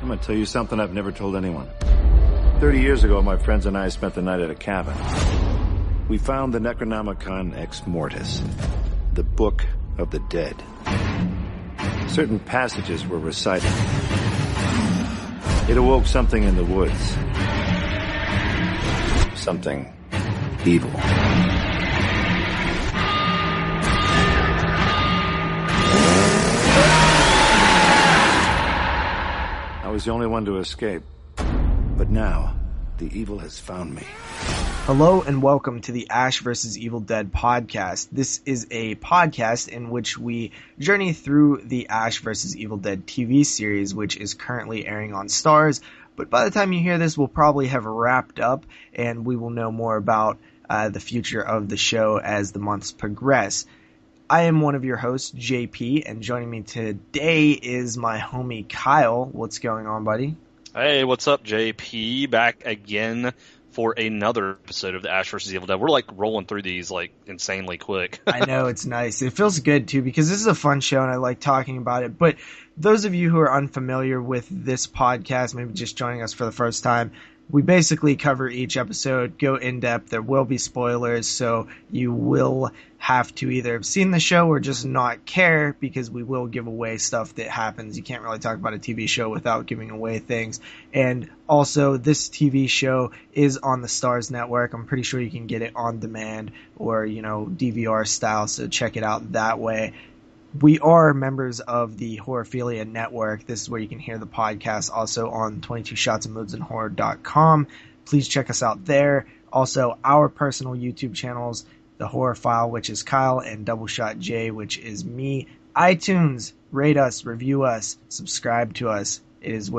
I'm gonna tell you something I've never told anyone. 30 years ago, my friends and I spent the night at a cabin. We found the Necronomicon Ex Mortis, the Book of the Dead. Certain passages were recited. It awoke something in the woods. Something evil. I was the only one to escape. But now, the evil has found me. Hello and welcome to the Ash vs. Evil Dead podcast. This is a podcast in which we journey through the Ash vs. Evil Dead TV series, which is currently airing on Starz. But by the time you hear this, we'll probably have wrapped up and we will know more about the future of the show as the months progress. I am one of your hosts, JP, and joining me today is my homie Kyle. What's going on, buddy? Hey, what's up, JP? Back again for another episode of the Ash vs. Evil Dead. We're like rolling through these like insanely quick. I know, it's nice. It feels good too because this is a fun show and I like talking about it. But those of you who are unfamiliar with this podcast, maybe just joining us for the first time, we basically cover each episode, go in depth. There will be spoilers, so you will have to either have seen the show or just not care because we will give away stuff that happens. You can't really talk about a TV show without giving away things. And also, this TV show is on the Starz network. I'm pretty sure you can get it on demand or, DVR style, so check it out that way. We are members of the Horophilia Network. This is where you can hear the podcast also on 22shotsofmoodsandhorror.com. Please check us out there. Also, our personal YouTube channels, The Horror File, which is Kyle, and Doubleshotj, which is me. iTunes, rate us, review us, subscribe to us. It is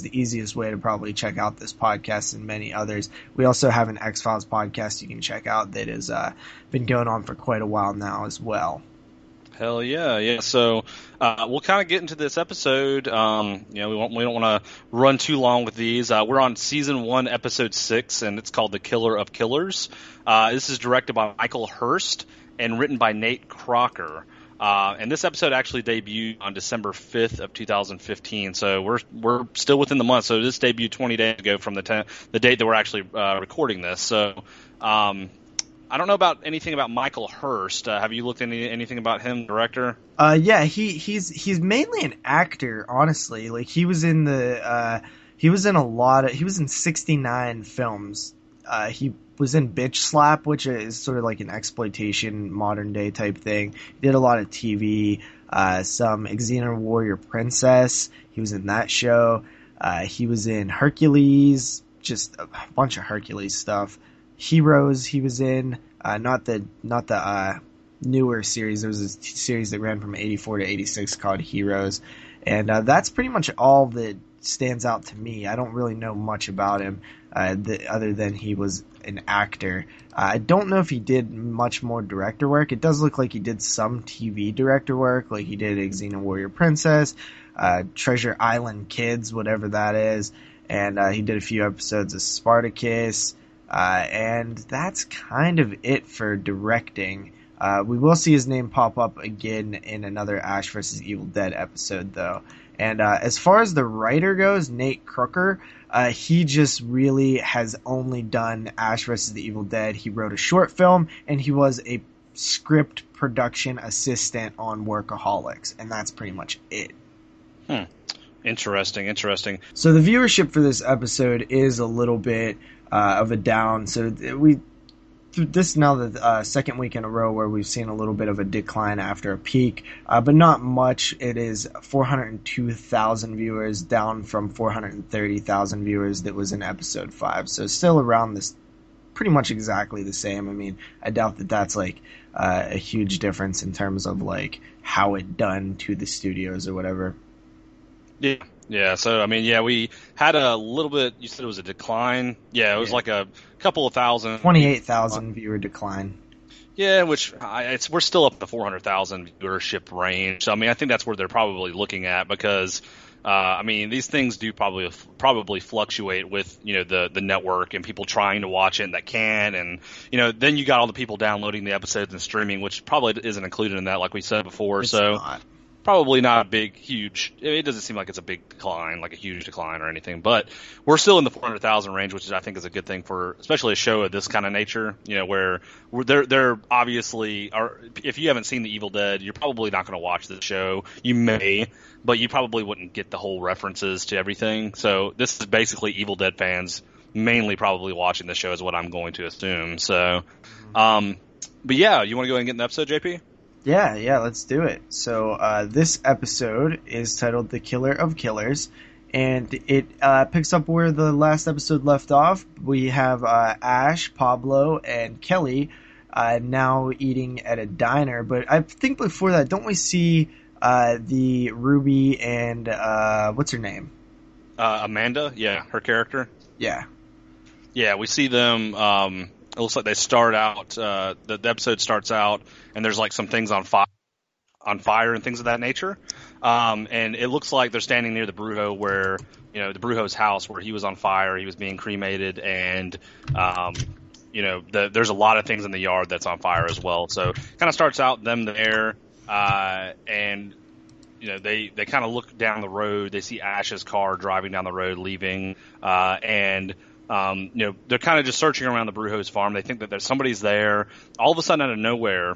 the easiest way to probably check out this podcast and many others. We also have an X-Files podcast you can check out that has been going on for quite a while now as well. Hell yeah. So we'll kind of get into this episode. We don't want to run too long with these. We're on season 1, episode 6, and it's called The Killer of Killers. This is directed by Michael Hurst and written by Nate Crocker. And this episode actually debuted on December 5th of 2015. So we're still within the month. So this debuted 20 days ago from the date that we're actually recording this. So. I don't know about anything about Michael Hurst. Have you looked into anything about him, director? Yeah, he's mainly an actor, honestly. Like he was in 69 films. He was in Bitch Slap, which is sort of like an exploitation modern day type thing. He did a lot of TV, some Xena Warrior Princess. He was in that show. He was in Hercules, just a bunch of Hercules stuff. Heroes he was in, not the newer series. There was a series that ran from 84 to 86 called Heroes, and that's pretty much all that stands out to me. I don't really know much about him other than he was an actor. I don't know if he did much more director work. It does look like he did some TV director work, like he did Xena Warrior Princess, Treasure Island Kids, whatever that is, and he did a few episodes of Spartacus. And that's kind of it for directing. We will see his name pop up again in another Ash vs. Evil Dead episode, though. And as far as the writer goes, Nate Crocker, he just really has only done Ash vs. the Evil Dead. He wrote a short film, and he was a script production assistant on Workaholics, and that's pretty much it. Interesting. So the viewership for this episode is a little bit of a down. So this is now the second week in a row where we've seen a little bit of a decline after a peak, but not much. It is 402,000 viewers, down from 430,000 viewers that was in episode 5. So still around this, pretty much exactly the same. I mean, I doubt that that's like a huge difference in terms of like how it done to the studios or whatever. Yeah. So, I mean, we had a little bit, you said it was a decline. Yeah, it was like a couple of thousand. 28,000 viewer decline. Yeah, which we're still up to 400,000 viewership range. So, I mean, I think that's where they're probably looking at because, I mean, these things do probably fluctuate with, the network and people trying to watch it and that can. And, then you got all the people downloading the episodes and streaming, which probably isn't included in that, like we said before. It's not. probably not a big, huge. It doesn't seem like it's a big decline, like a huge decline or anything. But we're still in the 400,000 range, which I think is a good thing for, especially a show of this kind of nature. Where they're obviously are. If you haven't seen The Evil Dead, you're probably not going to watch the show. You may, but you probably wouldn't get the whole references to everything. So this is basically Evil Dead fans mainly probably watching the show, is what I'm going to assume. So, but yeah, you want to go ahead and get in the episode, JP? Yeah, let's do it. So this episode is titled The Killer of Killers, and it picks up where the last episode left off. We have Ash, Pablo, and Kelly now eating at a diner, but I think before that, don't we see the Ruby and what's her name? Amanda, yeah, her character. Yeah. Yeah, we see them. It looks like they start out. The episode starts out, and there's like some things on fire and things of that nature. And it looks like they're standing near the Brujo, where the Brujo's house, where he was on fire, he was being cremated, and there's a lot of things in the yard that's on fire as well. So kind of starts out them there, and they kind of look down the road. They see Ash's car driving down the road, leaving, and they're kind of just searching around the Brujo's farm. They think that there's somebody's there. All of a sudden, out of nowhere,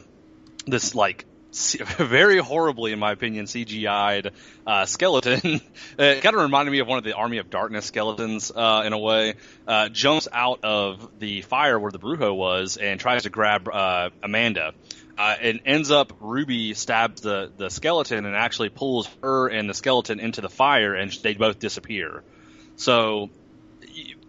this like very horribly, in my opinion, CGI'd skeleton. It kind of reminded me of one of the Army of Darkness skeletons in a way. Jumps out of the fire where the Brujo was and tries to grab Amanda. And ends up, Ruby stabs the skeleton and actually pulls her and the skeleton into the fire, and they both disappear. So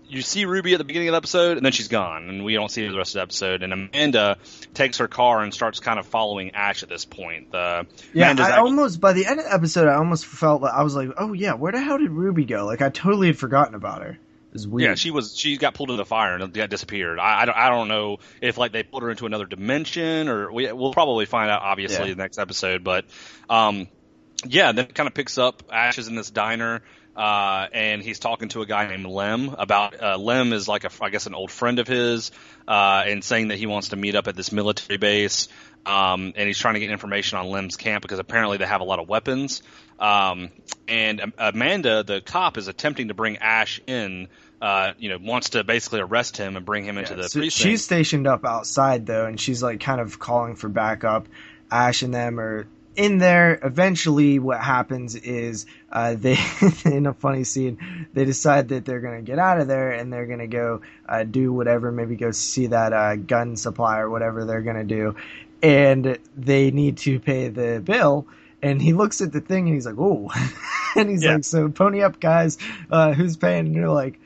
you see Ruby at the beginning of the episode, and then she's gone, and we don't see her the rest of the episode. And Amanda takes her car and starts kind of following Ash at this point. By the end of the episode, I almost felt like I was like, oh yeah, where the hell did Ruby go? Like I totally had forgotten about her. It's weird. Yeah, she got pulled into the fire and got disappeared. I don't know if like they put her into another dimension, or we'll probably find out obviously in the next episode. But then it kind of picks up. Ash is in this diner. And he's talking to a guy named Lem about Lem is like I guess an old friend of his, and saying that he wants to meet up at this military base. And he's trying to get information on Lem's camp because apparently they have a lot of weapons. And Amanda, the cop, is attempting to bring Ash in. Wants to basically arrest him and bring him into the precinct. She's stationed up outside though, and she's like kind of calling for backup. Ash and them are in there. Eventually what happens is they in a funny scene, they decide that they're going to get out of there and they're going to go do whatever, maybe go see that gun supply or whatever they're going to do, and they need to pay the bill. And he looks at the thing and he's like, "Oh," and he's like, "So pony up, guys. Who's paying?" And they're like,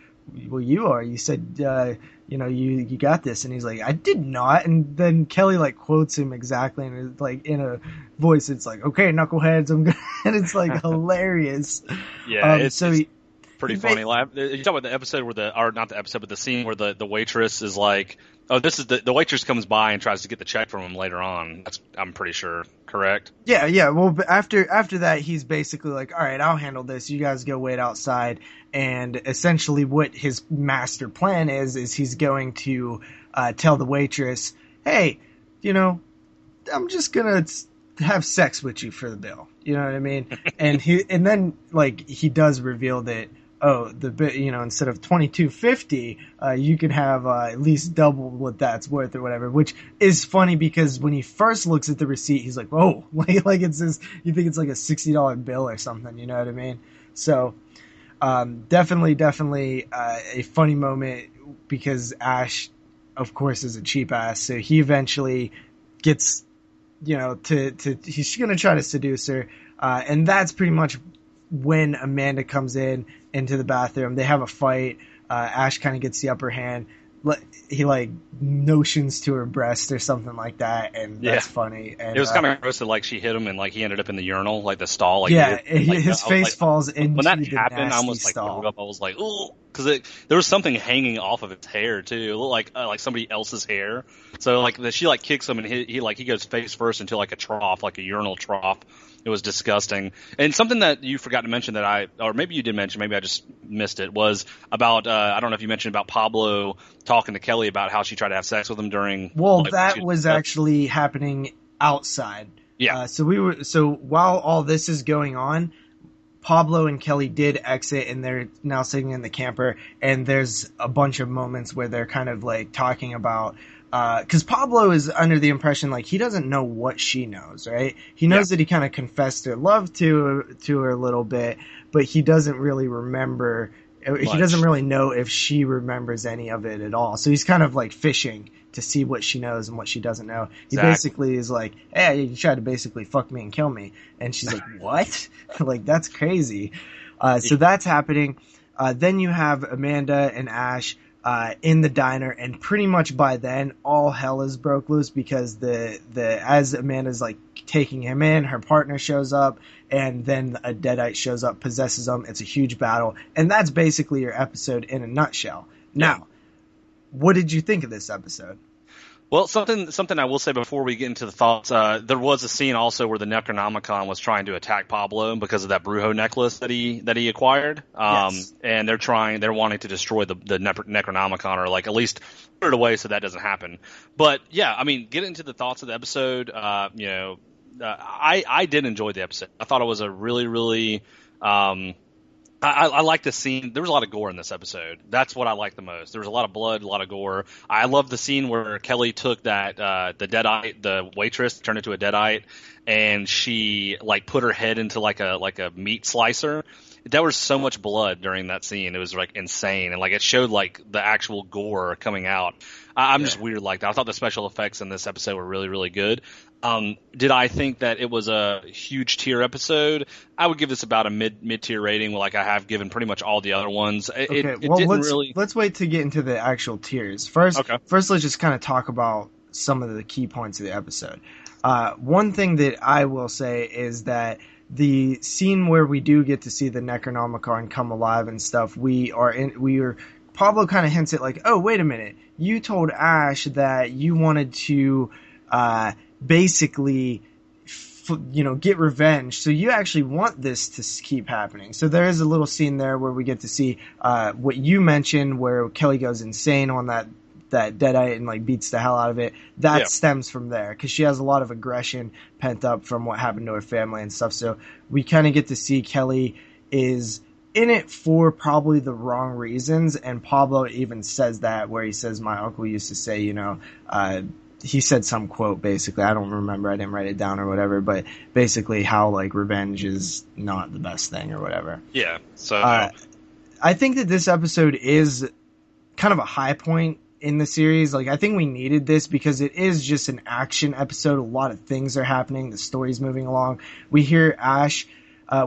"Well, you are. You said you got this." And he's like, "I did not." And then Kelly like quotes him exactly, and it's like in a voice, it's like, "Okay, knuckleheads, I'm good." And it's like hilarious. Yeah, it's pretty funny. You talk about the episode where not the episode, but the scene where the waitress is like, "Oh, this is the waitress comes by and tries to get the check from him later on." I'm pretty sure, correct? Yeah. Well, but after that, he's basically like, "All right, I'll handle this. You guys go wait outside." And essentially, what his master plan is he's going to tell the waitress, "Hey, I'm just gonna have sex with you for the bill." You know what I mean? and then he does reveal that, oh, the bit, instead of $22.50, you could have at least double what that's worth or whatever, which is funny because when he first looks at the receipt, he's like, "Whoa," like it's this, you think it's like a $60 bill or something, you know what I mean? So, definitely a funny moment because Ash, of course, is a cheap ass, so he eventually gets, he's gonna try to seduce her, and that's pretty much when Amanda comes into the bathroom. They have a fight. Ash kind of gets the upper hand. He notions to her breast or something like that, and that's funny. And it was kind of gross that she hit him and he ended up in the urinal, the stall. His face falls into when that the happened. I almost stall. I was like, "Ooh," because there was something hanging off of his hair too. It looked like somebody else's hair. So she kicks him and he goes face first into a trough, a urinal trough. It was disgusting. And something that you forgot to mention or maybe you did mention, maybe I just missed it, was about, I don't know if you mentioned about Pablo talking to Kelly about how she tried to have sex with him during... Well, that was actually happening outside. Yeah. So while all this is going on, Pablo and Kelly did exit, and they're now sitting in the camper, and there's a bunch of moments where they're kind of like talking about, because Pablo is under the impression like he doesn't know what she knows, right? He knows that he kind of confessed their love to her a little bit, but he doesn't really remember. He doesn't really know if she remembers any of it at all. So he's kind of like fishing to see what she knows and what she doesn't know. He basically is like, hey, you tried to basically fuck me and kill me. And she's like, what? Like, that's crazy. So that's happening. Then you have Amanda and Ash in the diner, and pretty much by then all hell is broke loose because as Amanda's like taking him in, her partner shows up, and then a Deadite shows up, possesses him. It's a huge battle, and that's basically your episode in a nutshell. Now, what did you think of this episode? Well, something I will say before we get into the thoughts, there was a scene also where the Necronomicon was trying to attack Pablo because of that Brujo necklace that he acquired. Yes. And they're wanting to destroy the Necronomicon, or like at least put it away so that doesn't happen. But yeah, I mean, get into the thoughts of the episode. I did enjoy the episode. I thought it was a really, really, I like the scene. There was a lot of gore in this episode. That's what I like the most. There was a lot of blood, a lot of gore. I love the scene where Kelly took that the Deadite, the waitress, turned into a Deadite, and she like put her head into like a meat slicer. There was so much blood during that scene. It was like insane, and like it showed like the actual gore coming out. I'm just weird like that. I thought the special effects in this episode were really, really good. Did I think that it was a huge tier episode? I would give this about a mid tier rating, like I have given pretty much all the other ones. Let's wait to get into the actual tiers. First, let's just kind of talk about some of the key points of the episode. One thing that I will say is that the scene where we do get to see the Necronomicon come alive and stuff, Pablo kind of hints at like, oh, wait a minute, you told Ash that you wanted to basically get revenge, so you actually want this to keep happening. So there is a little scene there where we get to see what you mentioned, where Kelly goes insane on that Deadite and like beats the hell out of it. That stems from there because she has a lot of aggression pent up from what happened to her family and stuff. So we kind of get to see Kelly is in it for probably the wrong reasons, and Pablo even says that, where he says, my uncle used to say, he said some quote basically, I don't remember, I didn't write it down or whatever, but basically how like revenge is not the best thing or whatever. Yeah. So I think that this episode is kind of a high point in the series. Like, I think we needed this because it is just an action episode. A lot of things are happening. The story's moving along. We hear Ash.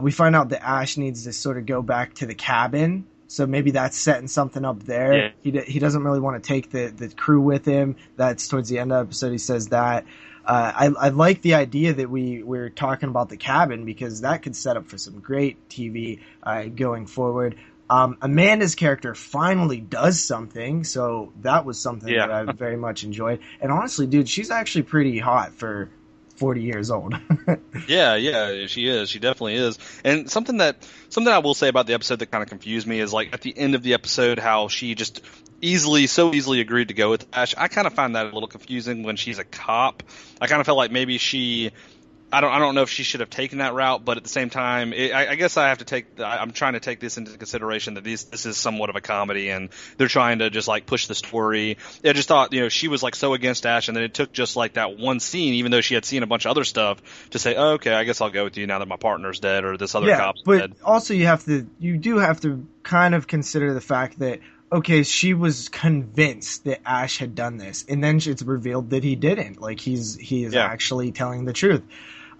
We find out that Ash needs to sort of go back to the cabin. So maybe that's setting something up there. Yeah. He doesn't really want to take the crew with him. That's towards the end of the episode. He says that. I like the idea that we're talking about the cabin because that could set up for some great TV going forward. Amanda's character finally does something, so that was something that I very much enjoyed. And honestly, dude, she's actually pretty hot for 40 years old. Yeah, she is. She definitely is. And something I will say about the episode that kind of confused me is like at the end of the episode, how she just so easily agreed to go with Ash. I kind of find that a little confusing when she's a cop. I kind of felt like maybe I don't know if she should have taken that route, but at the same time, I guess I'm trying to take this into consideration that this is somewhat of a comedy, and they're trying to just like push the story. I just thought, she was like so against Ash, and then it took just like that one scene, even though she had seen a bunch of other stuff, to say, oh, okay, I guess I'll go with you now that my partner's dead or this other cop's dead. But also you do have to kind of consider the fact that, okay, she was convinced that Ash had done this, and then it's revealed that he didn't. Like, he is actually telling the truth.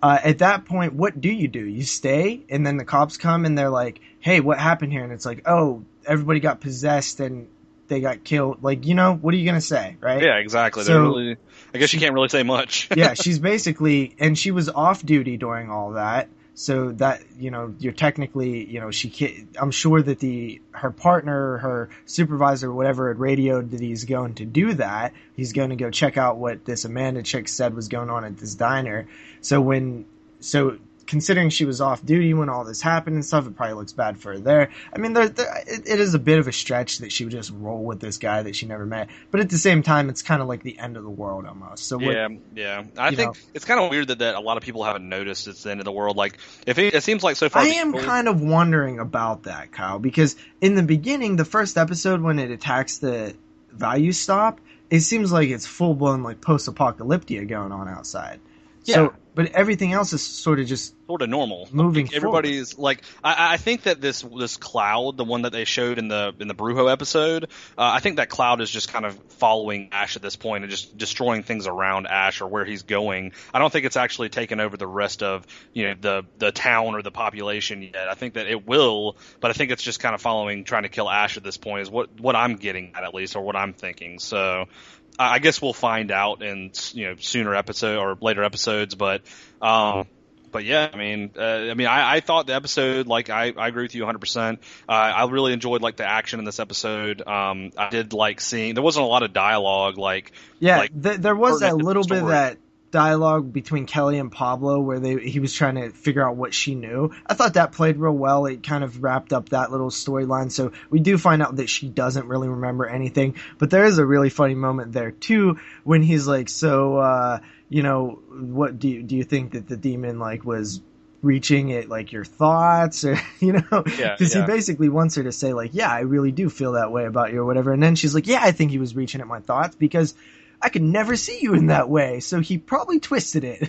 At that point, what do? You stay, and then the cops come, and they're like, hey, what happened here? And it's like, oh, everybody got possessed, and they got killed. Like, what are you going to say, right? Yeah, exactly. So, I guess you can't really say much. Yeah, she's basically, and she was off duty during all that. So that, you're technically, I'm sure that her partner, her supervisor, whatever, had radioed that he's going to do that. He's going to go check out what this Amanda chick said was going on at this diner. So considering she was off duty when all this happened and stuff, it probably looks bad for her there. I mean, it is a bit of a stretch that she would just roll with this guy that she never met. But at the same time, it's kind of like the end of the world almost. So yeah. I think it's kind of weird that a lot of people haven't noticed it's the end of the world. Like, it seems like so far. I am kind of wondering about that, Kyle, because in the beginning, the first episode when it attacks the value stop, it seems like it's full blown like post-apocalyptic going on outside. Yeah. So, but everything else is sort of normal. Moving like everybody's forward. Like, I think that this cloud, the one that they showed in the Brujo episode, I think that cloud is just kind of following Ash at this point and just destroying things around Ash or where he's going. I don't think it's actually taken over the rest of the town or the population yet. I think that it will, but I think it's just kind of trying to kill Ash at this point is what I'm getting at least, or what I'm thinking. So. I guess we'll find out in sooner episode or later episodes, but yeah, I thought the episode, like I agree with you 100%. I really enjoyed like the action in this episode. I did like seeing there wasn't a lot of dialogue, there was that little bit of that dialogue between Kelly and Pablo where he was trying to figure out what she knew. I thought that played real well. It kind of wrapped up that little storyline. So we do find out that she doesn't really remember anything, but there is a really funny moment there too when he's like, what do you think that the demon like was reaching at like your thoughts or because he basically wants her to say like, yeah, I really do feel that way about you or whatever. And then she's like, yeah, I think he was reaching at my thoughts because I could never see you in that way, so he probably twisted it.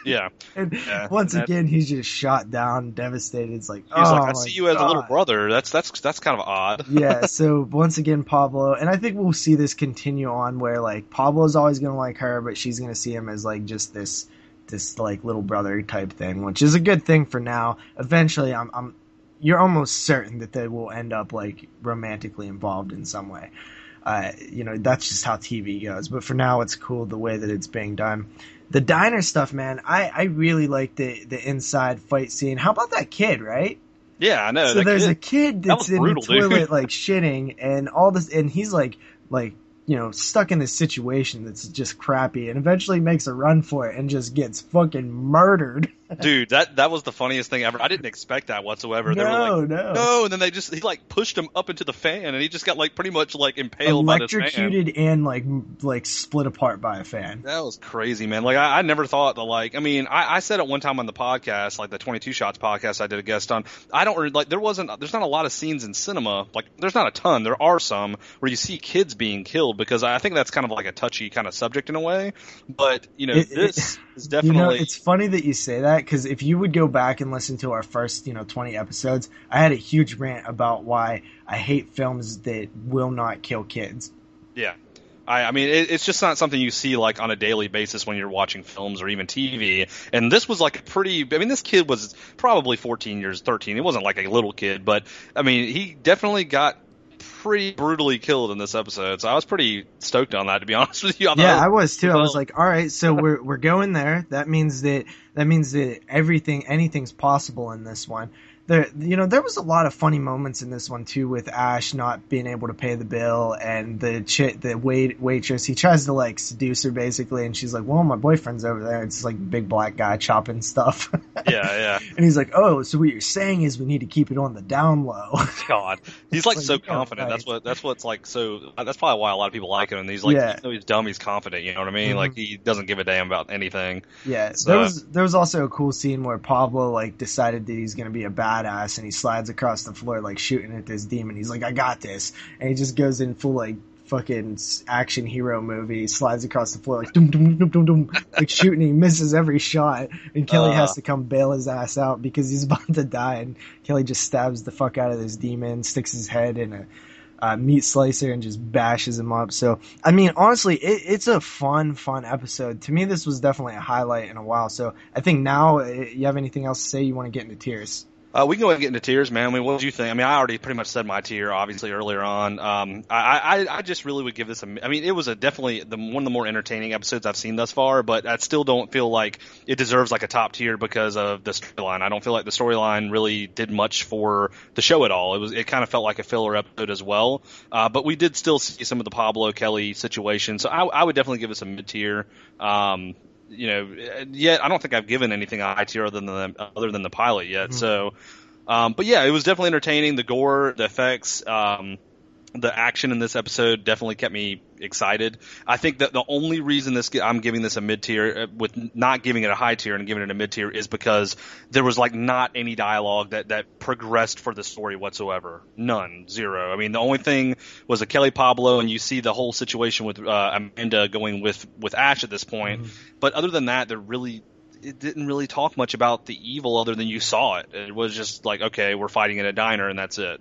Yeah. And once again, he's just shot down, devastated. It's like, he's like, I see you as a little brother. That's kind of odd. Yeah. So once again, Pablo, and I think we'll see this continue on where like Pablo's always gonna like her, but she's gonna see him as like just this like little brother type thing, which is a good thing for now. Eventually, you're almost certain that they will end up like romantically involved in some way. That's just how TV goes. But for now, it's cool the way that it's being done. The diner stuff, man, I really like the inside fight scene. How about that kid, right? Yeah, I know. So there's a kid that's in brutal, the toilet, dude. like shitting, and all this, and he's like stuck in this situation that's just crappy, and eventually makes a run for it and just gets fucking murdered. Dude, that was the funniest thing ever. I didn't expect that whatsoever. They were like, no, and then he like pushed him up into the fan, and he just got like pretty much like impaled by this fan. Electrocuted and like split apart by a fan. That was crazy, man. Like I never thought that I said it one time on the podcast, like the 22 Shots podcast I did a guest on. I don't really there's not a lot of scenes in cinema. Like there's not a ton. There are some where you see kids being killed because I think that's kind of like a touchy kind of subject in a way. But this is definitely. It's funny that you say that. Because if you would go back and listen to our first, 20 episodes, I had a huge rant about why I hate films that will not kill kids. Yeah. I mean, it's just not something you see like on a daily basis when you're watching films or even TV. And this was like this kid was probably 13. It wasn't like a little kid, but I mean, he definitely got pretty brutally killed in this episode, so I was pretty stoked on that, to be honest with you. I was too. I was like, all right, so we're going there. That means that anything's possible in this one. There was a lot of funny moments in this one too, with Ash not being able to pay the bill, and the waitress. He tries to like seduce her basically, and she's like, "Well, my boyfriend's over there." It's like a big black guy chopping stuff. Yeah. And he's like, "Oh, so what you're saying is we need to keep it on the down low." God, he's like so confident. Right. That's what's like so. That's probably why a lot of people like him. And he's like, even though he's dumb, he's confident. You know what I mean? Mm-hmm. Like he doesn't give a damn about anything. Yeah. So. There was also a cool scene where Pablo like decided that he's gonna be a badass, and he slides across the floor like shooting at this demon. He's like, I got this, and he just goes in full like fucking action hero movie. He slides across the floor like dum dum dum dum dum, like shooting. He misses every shot, and Kelly has to come bail his ass out because he's about to die. And Kelly just stabs the fuck out of this demon, sticks his head in a meat slicer, and just bashes him up. So I mean, honestly, it's a fun episode. To me, this was definitely a highlight in a while. So I think now, you have anything else to say? You want to get into tears? We can go ahead and get into tiers, man. I mean, what did you think? I mean, I already pretty much said my tier, obviously, earlier on. I just really would give this it was definitely one of the more entertaining episodes I've seen thus far, but I still don't feel like it deserves like a top tier because of the storyline. I don't feel like the storyline really did much for the show at all. It kind of felt like a filler episode as well. But we did still see some of the Pablo Kelly situation, so I would definitely give this a mid tier. yet I don't think I've given anything a high tier other than the pilot yet. So, but yeah, it was definitely entertaining. The gore, the effects, the action in this episode definitely kept me excited. I think that the only reason I'm giving this a mid tier, with not giving it a high tier and giving it a mid tier, is because there was like not any dialogue that progressed for the story whatsoever. None, zero. I mean, the only thing was a Kelly Pablo, and you see the whole situation with Amanda going with Ash at this point. But other than that, it didn't really talk much about the evil other than you saw it. It was just like, okay, we're fighting in a diner and that's it.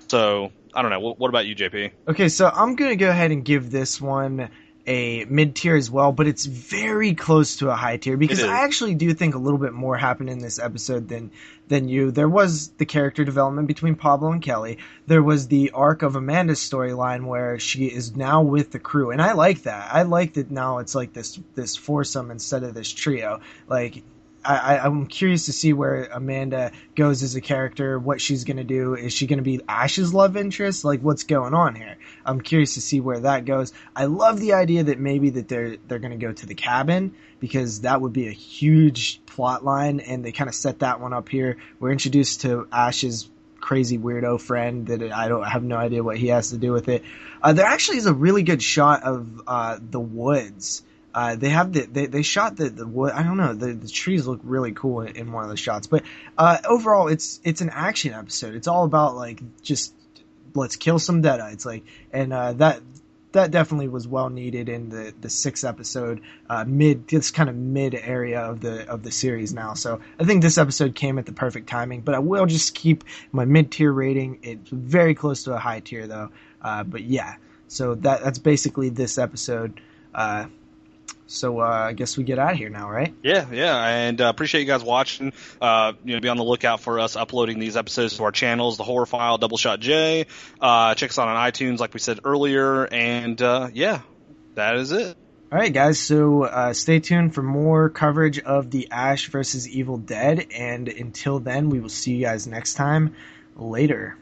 So I don't know. What about you, JP? Okay, so I'm going to go ahead and give this one a mid-tier as well, but it's very close to a high tier because I actually do think a little bit more happened in this episode than you. There was the character development between Pablo and Kelly. There was the arc of Amanda's storyline where she is now with the crew, and I like that. I like that now it's like this foursome instead of this trio. Like, I'm curious to see where Amanda goes as a character, what she's going to do. Is she going to be Ash's love interest? Like, what's going on here? I'm curious to see where that goes. I love the idea that maybe that they're going to go to the cabin, because that would be a huge plot line, and they kind of set that one up here. We're introduced to Ash's crazy weirdo friend that I have no idea what he has to do with it. There actually is a really good shot of the woods. They shot the wood. I don't know. The trees look really cool in one of the shots. But overall, it's an action episode. It's all about like just let's kill some Deadites. Like, and that definitely was well needed in the sixth episode, this kind of mid area of the series now. So I think this episode came at the perfect timing. But I will just keep my mid tier rating. It's very close to a high tier though. But yeah, so that's basically this episode. So I guess we get out of here now, right? Yeah, and appreciate you guys watching. Be on the lookout for us uploading these episodes to our channels, the Horror File, Doubleshotj. Check us out on iTunes, like we said earlier, and that is it. All right, guys. So stay tuned for more coverage of the Ash versus Evil Dead, and until then, we will see you guys next time. Later.